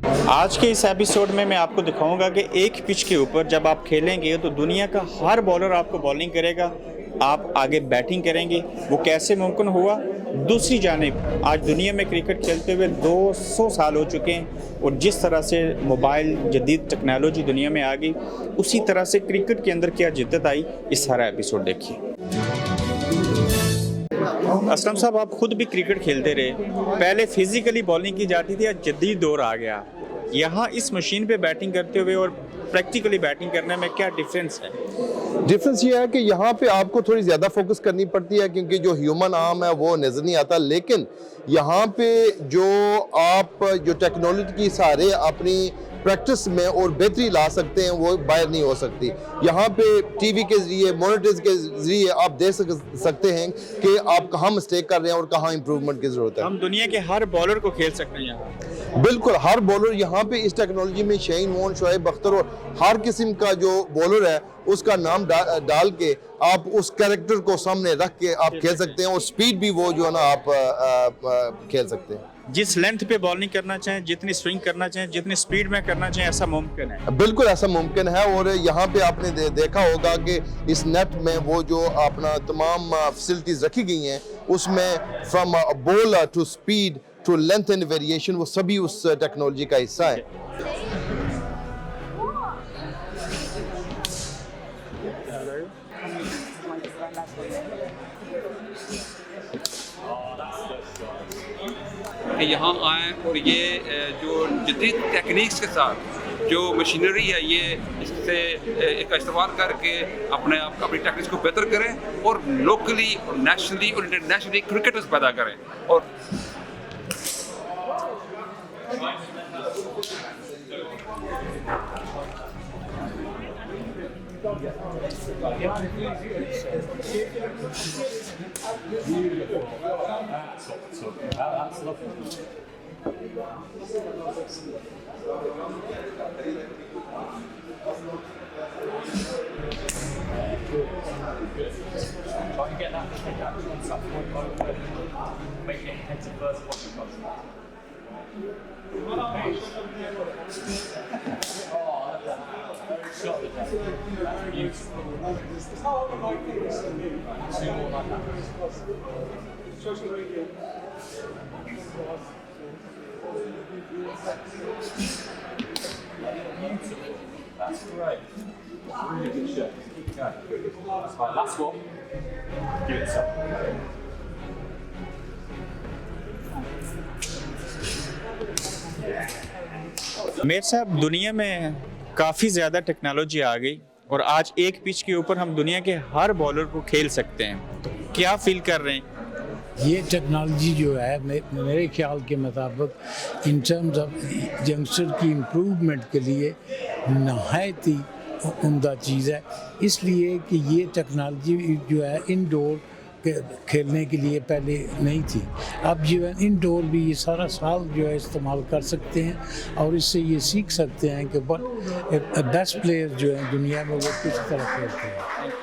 आज के इस एपिसोड में मैं आपको दिखाऊंगा कि एक पिच के ऊपर जब आप खेलेंगे तो दुनिया का हर बॉलर आपको बॉलिंग करेगा, आप आगे बैटिंग करेंगे। वो कैसे मुमकिन हुआ? दूसरी जानिब आज दुनिया में क्रिकेट खेलते हुए 200 साल हो चुके हैं और जिस तरह से मोबाइल जदीद टेक्नोलॉजी दुनिया में आ गई, उसी तरह से क्रिकेट के अंदर क्या जिद्दत आई, इस सारा एपिसोड देखिए। असलम साहब, आप खुद भी क्रिकेट खेलते रहे। पहले फिजिकली बॉलिंग की जाती थी, आज जदीद दौर आ गया। यहाँ इस मशीन पे बैटिंग करते हुए और प्रैक्टिकली बैटिंग करने में क्या डिफरेंस है? डिफरेंस ये है कि यहाँ पे आपको थोड़ी ज़्यादा फोकस करनी पड़ती है क्योंकि जो ह्यूमन आर्म है वो नज़र नहीं आता, लेकिन यहाँ पे जो टेक्नोलॉजी की सहारे अपनी प्रैक्टिस में और बेहतरी ला सकते हैं वो बाहर नहीं हो सकती। यहाँ पे टीवी के ज़रिए, मॉनिटर्स के ज़रिए आप देख सकते हैं कि आप कहाँ मिस्टेक कर रहे हैं और कहाँ इंप्रूवमेंट की ज़रूरत है। हम दुनिया के हर बॉलर को खेल सकते हैं यहाँ। बिल्कुल, हर बॉलर यहाँ पे इस टेक्नोलॉजी में शाहीन वॉन, शोएब अख्तर और हर किस्म का जो बॉलर है उसका नाम डाल के आप उस कैरेक्टर को सामने रख के आप खेल सकते हैं और स्पीड भी वो जो है ना आप खेल सकते हैं। जिस लेंथ पे बॉलिंग करना चाहें, जितनी स्विंग करना चाहें, जितनी स्पीड में करना चाहें, ऐसा मुमकिन है। बिल्कुल ऐसा मुमकिन है। और यहाँ पे आपने देखा होगा कि इस नेट में वो जो अपना तमाम फैसिलिटीज रखी गई हैं उसमें from ball to speed to length and variation वो सभी उस टेक्नोलॉजी का हिस्सा है। कि यहाँ आएँ और ये जो जदीद टेक्निक्स के साथ जो मशीनरी है ये इससे इसका इस्तेमाल करके अपनी टेक्निक्स को बेहतर करें और लोकली और नेशनली और इंटरनेशनली क्रिकेटर्स पैदा करें। और That's great. Really good shot. Keep going. Right, last one. Give it some. मेरे साहब, दुनिया में काफ़ी ज़्यादा टेक्नोलॉजी आ गई और आज एक पिच के ऊपर हम दुनिया के हर बॉलर को खेल सकते हैं। तो क्या फील कर रहे हैं? ये टेक्नोलॉजी जो है मेरे ख्याल के मुताबिक इन टर्म्स ऑफ यंगस्टर की इम्प्रूवमेंट के लिए नहायत ही उम्दा चीज़ है, इसलिए कि ये टेक्नोलॉजी जो है इंडोर खेलने के लिए पहले नहीं थी। अब जो है इंडोर भी ये सारा साल जो है इस्तेमाल कर सकते हैं और इससे ये सीख सकते हैं कि बेस्ट प्लेयर जो है दुनिया में वो किस तरह खेलते हैं।